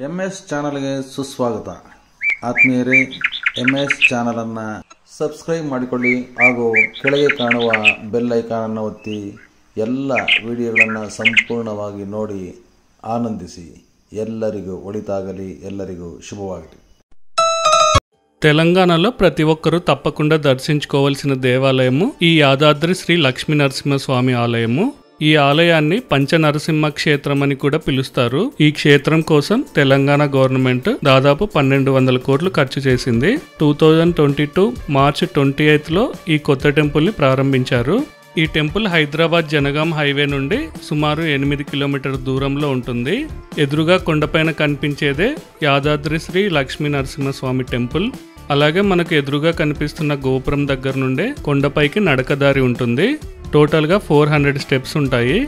MS ಚಾನಲ್ಗೆ ಸುಸ್ವಾಗತ. ಆತ್ಮೀಯರೇ, MS ಚಾನಲನ್ನು ಸಬ್ಸ್ಕ್ರೈಬ್ ಮಾಡಿಕೊಳ್ಳಿ ಹಾಗೂ ಕೆಳಗೆ ಕಾಣುವ ಬೆಲ್ ಐಕಾನ್ ಅನ್ನು ಒತ್ತಿ ಎಲ್ಲ ವಿಡಿಯೋಗಳನ್ನು ಸಂಪೂರ್ಣವಾಗಿ ನೋಡಿ ಆನಂದಿಸಿ. ಎಲ್ಲರಿಗೂ ಒಳಿತಾಗಲಿ, ಎಲ್ಲರಿಗೂ ಶುಭವಾಗಲಿ. తెలంగాణలో ప్రతి ఒక్కరూ తప్పకుండా దర్శించుకోవాల్సిన దేవాలయము ఈ యాదాద్రి శ్రీ లక్ష్మీ నరసింహస్వామి ఆలయము. ఈ ఆలయాన్ని పంచనరసింహ క్షేత్రం అని కూడా పిలుస్తారు. ఈ క్షేత్రం కోసం తెలంగాణ గవర్నమెంట్ దాదాపు 1200 కోట్లు ఖర్చు చేసింది. 2022 మార్చి 28లో ఈ కొత్త టెంపుల్ ని ప్రారంభించారు. ఈ టెంపుల్ హైదరాబాద్ జనగాం హైవే నుండి సుమారు 8 కిలోమీటర్ దూరంలో ఉంటుంది. ఎదురుగా కొండపైన కనిపించేదే యాదాద్రి శ్రీ లక్ష్మీ నరసింహస్వామి టెంపుల్. అలాగే మనకు ఎదురుగా కనిపిస్తున్న గోపురం దగ్గర నుండే కొండపైకి నడకదారి ఉంటుంది. టోటల్గా 400 స్టెప్స్ ఉంటాయి.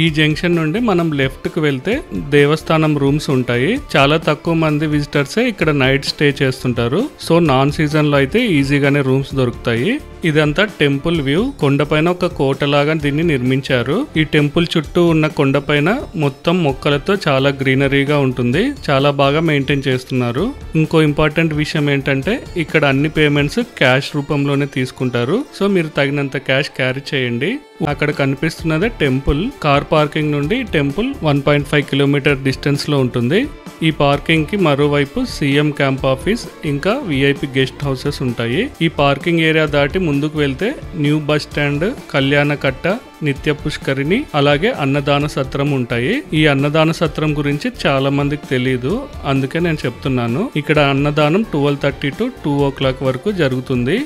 ఈ జంక్షన్ నుండి మనం లెఫ్ట్కి వెళ్తే దేవస్థానం రూమ్స్ ఉంటాయి. చాలా తక్కువ మంది విజిటర్సే ఇక్కడ నైట్ స్టే చేస్తుంటారు. సో నాన్ సీజన్లో అయితే ఈజీగానే రూమ్స్ దొరుకుతాయి. ఇదంతా టెంపుల్ వ్యూ. కొండపైన ఒక కోటలాగా దీన్ని నిర్మించారు. ఈ టెంపుల్ చుట్టూ ఉన్న కొండపైన మొత్తం మొక్కలతో చాలా గ్రీనరీగా ఉంటుంది. చాలా బాగా మెయింటైన్ చేస్తున్నారు. ఇంకో ఇంపార్టెంట్ విషయం ఏంటంటే ఇక్కడ అన్ని పేమెంట్స్ క్యాష్ రూపంలోనే తీసుకుంటారు. సో మీరు తగినంత క్యాష్ క్యారీ చేయండి. అక్కడ కనిపిస్తున్నదే టెంపుల్. కార్ పార్కింగ్ నుండి టెంపుల్ 1.5 కిలోమీటర్ డిస్టెన్స్ లో ఉంటుంది. ఈ పార్కింగ్ కి మరోవైపు సీఎం క్యాంప్ ఆఫీస్ ఇంకా విఐపి గెస్ట్ హౌసెస్ ఉంటాయి. ఈ పార్కింగ్ ఏరియా దాటి ముందుకు వెళ్తే న్యూ బస్ స్టాండ్, కళ్యాణ కట్ట, నిత్య పుష్కరిణి అలాగే అన్నదాన సత్రం ఉంటాయి. ఈ అన్నదాన సత్రం గురించి చాలా మందికి తెలియదు, అందుకే నేను చెప్తున్నాను. ఇక్కడ అన్నదానం 12:30 to 2 o'clock వరకు జరుగుతుంది.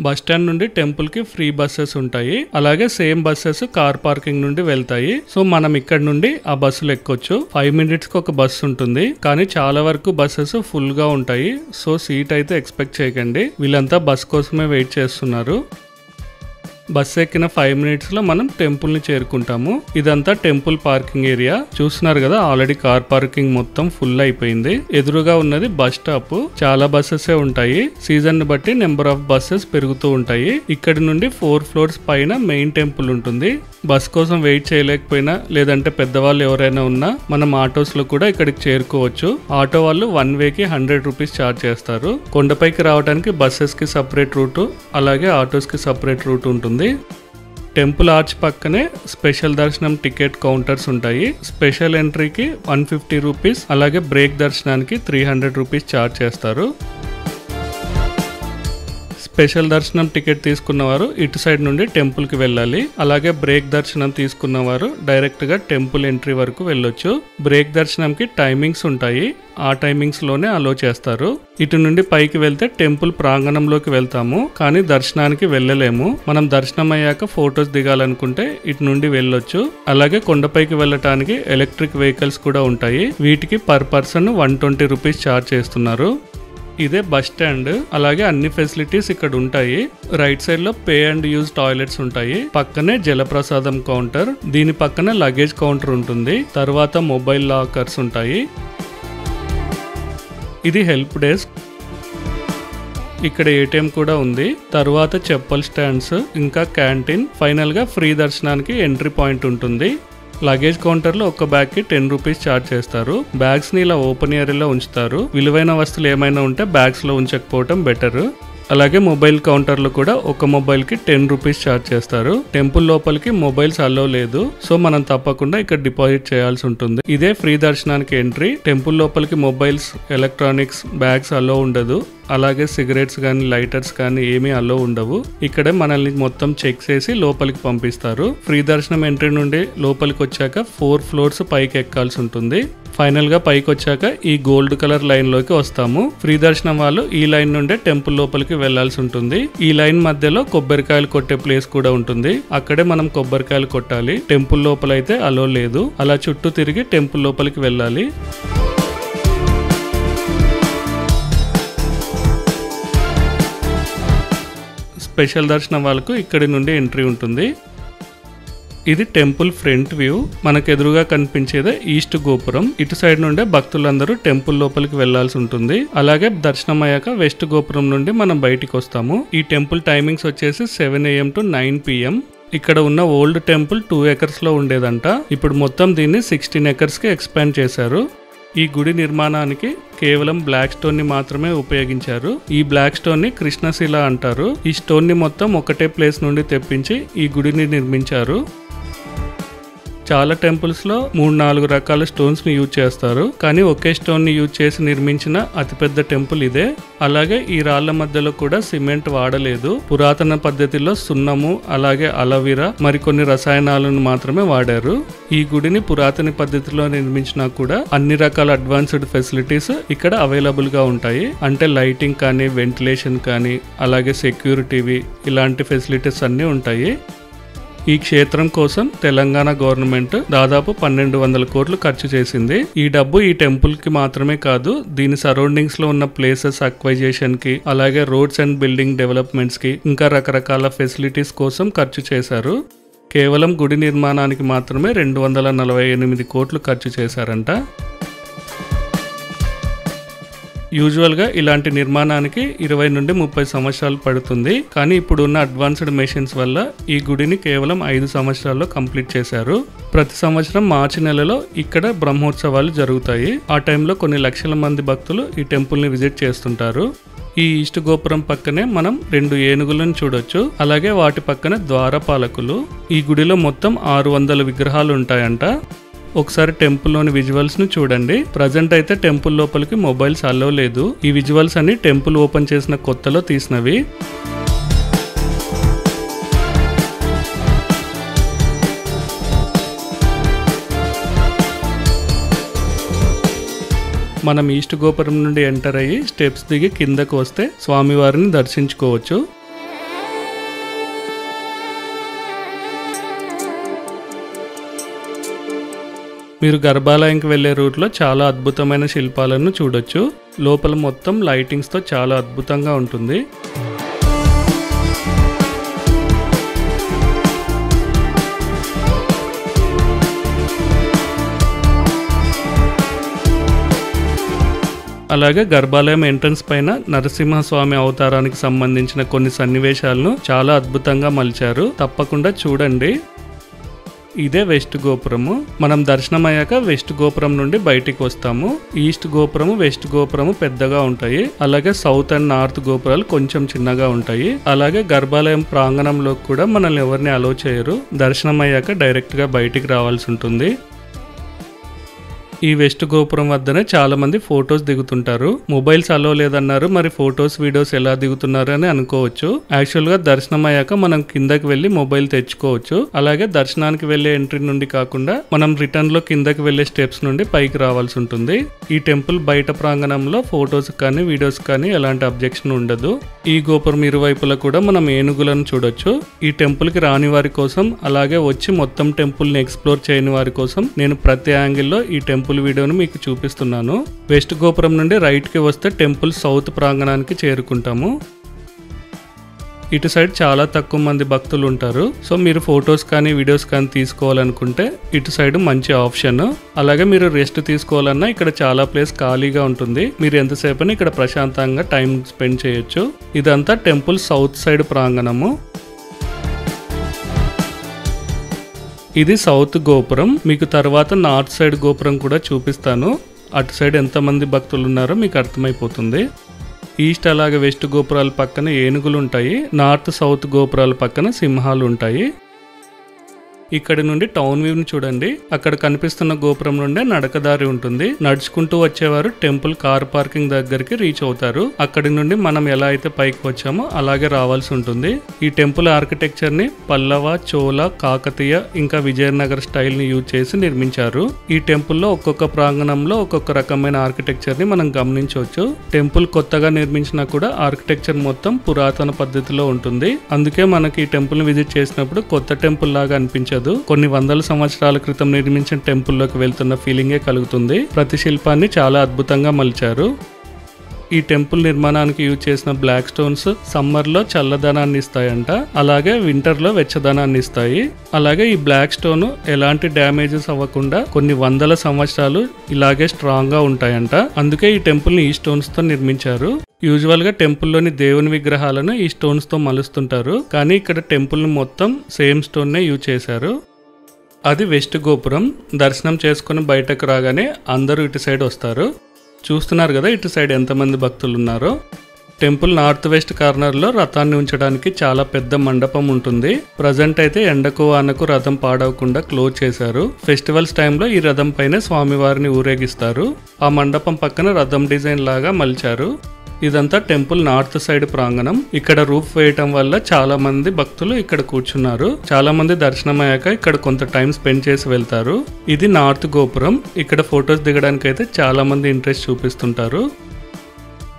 బస్ స్టాండ్ నుండి టెంపుల్ కి ఫ్రీ బస్సెస్ ఉంటాయి. అలాగే సేమ్ బస్సెస్ కార్ పార్కింగ్ నుండి వెళ్తాయి. సో మనం ఇక్కడ నుండి ఆ బస్సులు ఎక్కొచ్చు. 5 minutes కి ఒక బస్సు ఉంటుంది. కానీ చాలా వరకు బస్సెస్ ఫుల్ గా ఉంటాయి. సో సీట్ అయితే ఎక్స్పెక్ట్ చేయకండి. వీళ్ళంతా బస్ కోసమే వెయిట్ చేస్తున్నారు. బస్సు ఎక్కిన 5 minutes లో మనం టెంపుల్ ని చేరుకుంటాము. ఇదంతా టెంపుల్ పార్కింగ్ ఏరియా. చూస్తున్నారు కదా, ఆల్రెడీ కార్ పార్కింగ్ మొత్తం ఫుల్ అయిపోయింది. ఎదురుగా ఉన్నది బస్ స్టాప్. చాలా బస్సెస్ ఉంటాయి. సీజన్ ని బట్టి నెంబర్ ఆఫ్ బస్సెస్ పెరుగుతూ ఉంటాయి. ఇక్కడ నుండి 4 floors పైన మెయిన్ టెంపుల్ ఉంటుంది. బస్ కోసం వెయిట్ చేయలేకపోయినా లేదంటే పెద్దవాళ్ళు ఎవరైనా ఉన్నా మనం ఆటోస్ లో కూడా ఇక్కడికి చేరుకోవచ్చు. ఆటో వాళ్ళు 1 way కి 100 rupees ఛార్జ్ చేస్తారు. కొండపైకి రావడానికి బస్సెస్ కి సపరేట్ రూట్ అలాగే ఆటోస్ కి సపరేట్ రూట్ ఉంటుంది. టెంపుల్ ఆర్చ్ పక్కనే స్పెషల్ దర్శనం టికెట్ కౌంటర్స్ ఉంటాయి. స్పెషల్ ఎంట్రీకి 150 rupees అలాగే బ్రేక్ దర్శనానికి 300 rupees ఛార్జ్ చేస్తారు. స్పెషల్ దర్శనం టికెట్ తీసుకున్నవారు ఇటు సైడ్ నుండి టెంపుల్ కి వెళ్ళాలి. అలాగే బ్రేక్ దర్శనం తీసుకున్నవారు డైరెక్ట్ గా టెంపుల్ ఎంట్రీ వరకు వెళ్ళొచ్చు. బ్రేక్ దర్శనంకి టైమింగ్స్ ఉంటాయి. ఆ టైమింగ్స్ లోనే అలో చేస్తారు. ఇటు నుండి పైకి వెళ్తే టెంపుల్ ప్రాంగణంలోకి వెళ్తాము, కానీ దర్శనానికి వెళ్ళలేము. మనం దర్శనం అయ్యాక ఫొటోస్ దిగాలనుకుంటే ఇటు నుండి వెళ్ళొచ్చు. అలాగే కొండపైకి వెళ్ళటానికి ఎలక్ట్రిక్ వెహికల్స్ కూడా ఉంటాయి. వీటికి పర్ పర్సన్ 120 rupees ఛార్జ్ చేస్తున్నారు. ఇదే బస్ స్టాండ్. అలాగే అన్ని ఫెసిలిటీస్ ఇక్కడ ఉంటాయి. రైట్ సైడ్ లో పే అండ్ యూజ్ టాయిలెట్స్ ఉంటాయి. పక్కనే జలప్రసాదం కౌంటర్, దీని పక్కన లగేజ్ కౌంటర్ ఉంటుంది. తర్వాత మొబైల్ లాకర్స్ ఉంటాయి. ఇది హెల్ప్ డెస్క్. ఇక్కడ ఏటీఎం కూడా ఉంది. తర్వాత చెప్పల్ స్టాండ్స్ ఇంకా క్యాంటీన్. ఫైనల్ గా ఫ్రీ దర్శనానికి ఎంట్రీ పాయింట్ ఉంటుంది. లగేజ్ కౌంటర్ లో ఒక బ్యాగ్ కి 10 rupees ఛార్జ్ చేస్తారు. బ్యాగ్స్ ని ఇలా ఓపెన్ ఏరియాలో ఉంచుతారు. విలువైన వస్తువులు ఏమైనా ఉంటే బ్యాగ్స్ లో ఉంచకపోవటం బెటర్. అలాగే మొబైల్ కౌంటర్ లో కూడా ఒక మొబైల్ కి 10 rupees ఛార్జ్ చేస్తారు. టెంపుల్ లోపలికి మొబైల్స్ అలో లేదు. సో మనం తప్పకుండా ఇక్కడ డిపాజిట్ చేయాల్సి ఉంటుంది. ఇదే ఫ్రీ దర్శనానికి ఎంట్రీ. టెంపుల్ లోపలికి మొబైల్స్, ఎలక్ట్రానిక్స్, బ్యాగ్స్ అలో ఉండదు. అలాగే సిగరెట్స్ కానీ లైటర్స్ కానీ ఏమీ అలో ఉండవు. ఇక్కడే మనల్ని మొత్తం చెక్ చేసి లోపలికి పంపిస్తారు. ఫ్రీ దర్శనం ఎంట్రీ నుండి లోపలికి వచ్చాక 4 floors పైకి ఎక్కాల్సి ఉంటుంది. ఫైనల్ గా పైకి వచ్చాక ఈ గోల్డ్ కలర్ లైన్ లోకి వస్తాము. ఫ్రీ దర్శనం వాళ్ళు ఈ లైన్ నుండే టెంపుల్ లోపలికి వెళ్లాల్సి ఉంటుంది. ఈ లైన్ మధ్యలో కొబ్బరికాయలు కొట్టే ప్లేస్ కూడా ఉంటుంది. అక్కడే మనం కొబ్బరికాయలు కొట్టాలి. టెంపుల్ లోపల అయితే అలో లేదు. అలా చుట్టూ తిరిగి టెంపుల్ లోపలికి వెళ్ళాలి. స్పెషల్ దర్శనం వాళ్ళకు ఇక్కడి నుండి ఎంట్రీ ఉంటుంది. ఇది టెంపుల్ ఫ్రంట్ వ్యూ. మనకు ఎదురుగా కనిపించేదే ఈస్ట్ గోపురం. ఇటు సైడ్ నుండే భక్తులందరూ టెంపుల్ లోపలికి వెళ్లాల్సి ఉంటుంది. అలాగే దర్శనం అయ్యాక వెస్ట్ గోపురం నుండి మనం బయటికి వస్తాము. ఈ టెంపుల్ టైమింగ్స్ వచ్చేసి 7 AM to 9 PM. ఇక్కడ ఉన్న ఓల్డ్ టెంపుల్ 2 acres లో ఉండేదంట. ఇప్పుడు మొత్తం దీన్ని 16 acres కి ఎక్స్పాండ్ చేశారు. ఈ గుడి నిర్మాణానికి కేవలం బ్లాక్ స్టోన్ ని మాత్రమే ఉపయోగించారు. ఈ బ్లాక్ స్టోన్ ని కృష్ణశిల అంటారు. ఈ స్టోన్ ని మొత్తం ఒకటే ప్లేస్ నుండి తెప్పించి ఈ గుడిని నిర్మించారు. చాలా టెంపుల్స్ లో 3-4 రకాల స్టోన్స్ ని యూజ్ చేస్తారు, కానీ ఒకే స్టోన్ ని యూజ్ చేసి నిర్మించిన అతిపెద్ద టెంపుల్ ఇదే. అలాగే ఈ రాళ్ల మధ్యలో కూడా సిమెంట్ వాడలేదు. పురాతన పద్ధతిలో సున్నము, అలాగే అలవీరా, మరికొన్ని రసాయనాలను మాత్రమే వాడారు. ఈ గుడిని పురాతన పద్ధతిలో నిర్మించినా కూడా అన్ని రకాల అడ్వాన్స్డ్ ఫెసిలిటీస్ ఇక్కడ అవైలబుల్ గా ఉంటాయి. అంటే లైటింగ్ కానీ, వెంటిలేషన్ కానీ, అలాగే సెక్యూరిటీవి, ఇలాంటి ఫెసిలిటీస్ అన్ని ఉంటాయి. ఈ క్షేత్రం కోసం తెలంగాణ గవర్నమెంట్ దాదాపు 1200 కోట్లు ఖర్చు చేసింది. ఈ డబ్బు ఈ టెంపుల్ కి మాత్రమే కాదు, దీని సరౌండింగ్స్ లో ఉన్న ప్లేసెస్ అక్వైజేషన్ కి, అలాగే రోడ్స్ అండ్ బిల్డింగ్ డెవలప్మెంట్స్ కి, ఇంకా రకరకాల ఫెసిలిటీస్ కోసం ఖర్చు చేశారు. కేవలం గుడి నిర్మాణానికి మాత్రమే 248 కోట్లు ఖర్చు చేశారంట. యూజువల్గా ఇలాంటి నిర్మాణానికి 20 నుండి 30 సంవత్సరాలు పడుతుంది, కానీ ఇప్పుడు ఉన్న అడ్వాన్స్డ్ మెషిన్స్ వల్ల ఈ గుడిని కేవలం 5 సంవత్సరాల్లో కంప్లీట్ చేశారు. ప్రతి సంవత్సరం మార్చి నెలలో ఇక్కడ బ్రహ్మోత్సవాలు జరుగుతాయి. ఆ టైంలో కొన్ని లక్షల మంది భక్తులు ఈ టెంపుల్ని విజిట్ చేస్తుంటారు. ఈ ఈస్ట్ గోపురం పక్కనే మనం 2 ఏనుగులను చూడొచ్చు. అలాగే వాటి పక్కన ద్వారపాలకులు. ఈ గుడిలో మొత్తం 600 విగ్రహాలు ఉంటాయంట. ఒకసారి టెంపుల్లోని విజువల్స్ ను చూడండి. ప్రజెంట్ అయితే టెంపుల్ లోపలికి మొబైల్స్ అలో లేదు. ఈ విజువల్స్ అన్ని టెంపుల్ ఓపెన్ చేసిన కొత్తలో తీసినవి. మనం ఈస్ట్ గోపురం నుండి ఎంటర్ అయ్యి స్టెప్స్ దిగి కిందకు వస్తే స్వామివారిని దర్శించుకోవచ్చు. మీరు గర్భాలయంకి వెళ్లే రూట్లో చాలా అద్భుతమైన శిల్పాలను చూడొచ్చు. లోపల మొత్తం లైటింగ్స్ తో చాలా అద్భుతంగా ఉంటుంది. అలాగే గర్భాలయం ఎంట్రన్స్ పైన నరసింహస్వామి అవతారానికి సంబంధించిన కొన్ని సన్నివేశాలను చాలా అద్భుతంగా మలిచారు. తప్పకుండా చూడండి. ఇదే వెస్ట్ గోపురము. మనం దర్శనం అయ్యాక వెస్ట్ గోపురం నుండి బయటికి వస్తాము. ఈస్ట్ గోపురము, వెస్ట్ గోపురము పెద్దగా ఉంటాయి. అలాగే సౌత్ అండ్ నార్త్ గోపురాలు కొంచెం చిన్నగా ఉంటాయి. అలాగే గర్భాలయం ప్రాంగణంలో కూడా మనల్ని ఎవరిని అలో చేయరు. దర్శనం అయ్యాక డైరెక్ట్ గా బయటికి రావాల్సి ఉంటుంది. ఈ వెస్ట్ గోపురం వద్దనే చాలా మంది ఫొటోస్ దిగుతుంటారు. మొబైల్స్ అలో లేదన్నారు, మరి ఫొటోస్ వీడియోస్ ఎలా దిగుతున్నారు అని అనుకోవచ్చు. యాక్చువల్ గా దర్శనం అయ్యాక మనం కిందకి వెళ్లి మొబైల్ తెచ్చుకోవచ్చు. అలాగే దర్శనానికి వెళ్లే ఎంట్రీ నుండి కాకుండా మనం రిటర్న్ లో కిందకి వెళ్లే స్టెప్స్ నుండి పైకి రావాల్సి ఉంటుంది. ఈ టెంపుల్ బయట ప్రాంగణంలో ఫొటోస్ కానీ వీడియోస్ కానీ ఎలాంటి అబ్జెక్షన్ ఉండదు. ఈ గోపురం ఇరువైపులా కూడా మనం ఏనుగులను చూడొచ్చు. ఈ టెంపుల్ కి రాని వారి కోసం, అలాగే వచ్చి మొత్తం టెంపుల్ ని ఎక్స్ప్లోర్ చేయని వారి కోసం నేను ప్రతి యాంగిల్లో ఈ టెంపుల్ వీడియోను మీకు చూపిస్తున్నాను. వెస్ట్ గోపురం నుండి రైట్ కి వస్తే టెంపుల్ సౌత్ ప్రాంగణానికి చేరుకుంటాము. ఇటు సైడ్ చాలా తక్కువ మంది భక్తులు ఉంటారు. సో మీరు ఫొటోస్ కానీ వీడియోస్ కానీ తీసుకోవాలనుకుంటే ఇటు సైడ్ మంచి ఆప్షన్. అలాగే మీరు రెస్ట్ తీసుకోవాలన్నా ఇక్కడ చాలా ప్లేస్ ఖాళీగా ఉంటుంది. మీరు ఎంతసేపని ఇక్కడ ప్రశాంతంగా టైం స్పెండ్ చేయొచ్చు. ఇదంతా టెంపుల్ సౌత్ సైడ్ ప్రాంగణము. ఇది సౌత్ గోపురం. మీకు తర్వాత నార్త్ సైడ్ గోపురం కూడా చూపిస్తాను. అటు సైడ్ ఎంతమంది భక్తులు ఉన్నారో మీకు అర్థమైపోతుంది. ఈస్ట్ అలాగే వెస్ట్ గోపురాల పక్కన ఏనుగులు ఉంటాయి. నార్త్ సౌత్ గోపురాల పక్కన సింహాలు ఉంటాయి. ఇక్కడ నుండి టౌన్ వ్యూ ని చూడండి. అక్కడ కనిపిస్తున్న గోపురం నుండే నడకదారి ఉంటుంది. నడుచుకుంటూ వచ్చేవారు టెంపుల్ కార్ పార్కింగ్ దగ్గరికి రీచ్ అవుతారు. అక్కడి నుండి మనం ఎలా అయితే పైకి వచ్చామో అలాగే రావాల్సి ఉంటుంది. ఈ టెంపుల్ ఆర్కిటెక్చర్ ని పల్లవ, చోళ, కాకతీయ ఇంకా విజయనగర స్టైల్ ని యూజ్ చేసి నిర్మించారు. ఈ టెంపుల్ లో ఒక్కొక్క ప్రాంగణంలో ఒక్కొక్క రకమైన ఆర్కిటెక్చర్ ని మనం గమనించవచ్చు. టెంపుల్ కొత్తగా నిర్మించినా కూడా ఆర్కిటెక్చర్ మొత్తం పురాతన పద్ధతిలో ఉంటుంది. అందుకే మనకి ఈ టెంపుల్ ని విజిట్ చేసినప్పుడు కొత్త టెంపుల్ లాగా అనిపించదు. కొన్ని వందల సంవత్సరాల క్రితం నిర్మించిన టెంపుల్లోకి వెళ్తున్న ఫీలింగే కలుగుతుంది. ప్రతి శిల్పాన్ని చాలా అద్భుతంగా మలిచారు. ఈ టెంపుల్ నిర్మాణానికి యూజ్ చేసిన బ్లాక్ స్టోన్స్ సమ్మర్ లో చల్లదనాన్ని ఇస్తాయంట. అలాగే వింటర్ లో వెచ్చదనాన్ని ఇస్తాయి. అలాగే ఈ బ్లాక్ స్టోన్ ఎలాంటి డ్యామేజెస్ అవ్వకుండా కొన్ని వందల సంవత్సరాలు ఇలాగే స్ట్రాంగ్ గా ఉంటాయంట. అందుకే ఈ టెంపుల్ ని ఈ స్టోన్స్ తో నిర్మించారు. యూజువల్ గా టెంపుల్లోని దేవుని విగ్రహాలను ఈ స్టోన్స్ తో మలుస్తుంటారు, కానీ ఇక్కడ టెంపుల్ మొత్తం సేమ్ స్టోన్ నే యూజ్ చేశారు. అది వెస్ట్ గోపురం. దర్శనం చేసుకుని బయటకు రాగానే అందరూ ఇటు సైడ్ వస్తారు. చూస్తున్నారు కదా ఇటు సైడ్ ఎంతమంది భక్తులు ఉన్నారో. టెంపుల్ నార్త్ వెస్ట్ కార్నర్లో రథాన్ని ఉంచడానికి చాలా పెద్ద మండపం ఉంటుంది. ప్రజెంట్ అయితే ఎండకు వానకు రథం పాడవకుండా క్లోజ్ చేశారు. ఫెస్టివల్స్ టైంలో ఈ రథం పైన స్వామివారిని ఊరేగిస్తారు. ఆ మండపం పక్కన రథం డిజైన్ లాగా మలిచారు. ఇదంతా టెంపుల్ నార్త్ సైడ్ ప్రాంగణం. ఇక్కడ రూఫ్ వేయటం వల్ల చాలా మంది భక్తులు ఇక్కడ కూర్చున్నారు. చాలా మంది దర్శనం అయ్యాక ఇక్కడ కొంత టైం స్పెండ్ చేసి వెళ్తారు. ఇది నార్త్ గోపురం. ఇక్కడ ఫొటోస్ దిగడానికి అయితే చాలా మంది ఇంట్రెస్ట్ చూపిస్తుంటారు.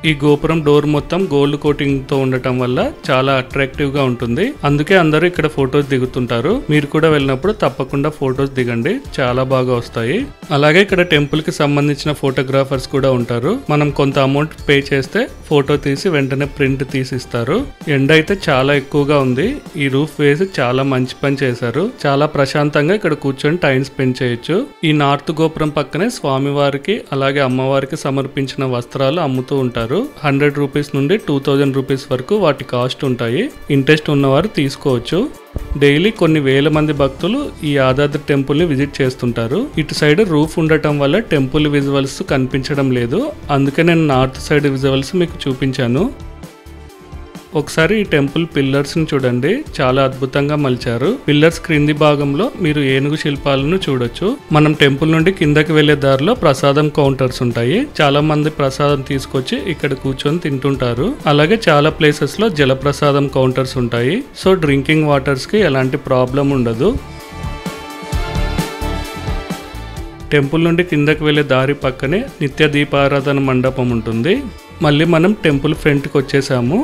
ఈ గోపురం డోర్ మొత్తం గోల్డ్ కోటింగ్ తో ఉండటం వల్ల చాలా అట్రాక్టివ్ గా ఉంటుంది. అందుకే అందరూ ఇక్కడ ఫొటోస్ దిగుతుంటారు. మీరు కూడా వెళ్ళినప్పుడు తప్పకుండా ఫొటోస్ దిగండి, చాలా బాగా వస్తాయి. అలాగే ఇక్కడ టెంపుల్ కి సంబంధించిన ఫోటోగ్రాఫర్స్ కూడా ఉంటారు. మనం కొంత అమౌంట్ పే చేస్తే ఫోటో తీసి వెంటనే ప్రింట్ తీసిస్తారు. ఎండ అయితే చాలా ఎక్కువగా ఉంది. ఈ రూఫ్ వేసి చాలా మంచి పని చేశారు. చాలా ప్రశాంతంగా ఇక్కడ కూర్చొని టైం స్పెండ్ చేయొచ్చు. ఈ నార్త్ గోపురం పక్కనే స్వామివారికి అలాగే అమ్మవారికి సమర్పించిన వస్త్రాలు అమ్ముతూ ఉంటారు. 100 రూపీస్ నుండి 2000 రూపీస్ వరకు వాటి కాస్ట్ ఉంటాయి. ఇంట్రెస్ట్ ఉన్నవారు తీసుకోవచ్చు. డైలీ కొన్ని వేల మంది భక్తులు ఈ యాదాద్రి టెంపుల్ ని విజిట్ చేస్తుంటారు. ఇటు సైడ్ రూఫ్ ఉండటం వల్ల టెంపుల్ విజువల్స్ కనిపించడం లేదు. అందుకే నేను నార్త్ సైడ్ విజువల్స్ మీకు చూపించాను. ఒకసారి ఈ టెంపుల్ పిల్లర్స్ ని చూడండి, చాలా అద్భుతంగా మలిచారు. పిల్లర్స్ క్రింది భాగంలో మీరు ఏనుగు శిల్పాలను చూడొచ్చు. మనం టెంపుల్ నుండి కిందకి వెళ్లే దారిలో ప్రసాదం కౌంటర్స్ ఉంటాయి. చాలా మంది ప్రసాదం తీసుకొచ్చి ఇక్కడ కూర్చొని తింటుంటారు. అలాగే చాలా ప్లేసెస్ లో జలప్రసాదం కౌంటర్స్ ఉంటాయి. సో డ్రింకింగ్ వాటర్స్ కి ఎలాంటి ప్రాబ్లం ఉండదు. టెంపుల్ నుండి కిందకి వెళ్లే దారి పక్కనే నిత్య దీపారాధన మండపం ఉంటుంది. మళ్ళీ మనం టెంపుల్ ఫ్రంట్కి వచ్చేసాము.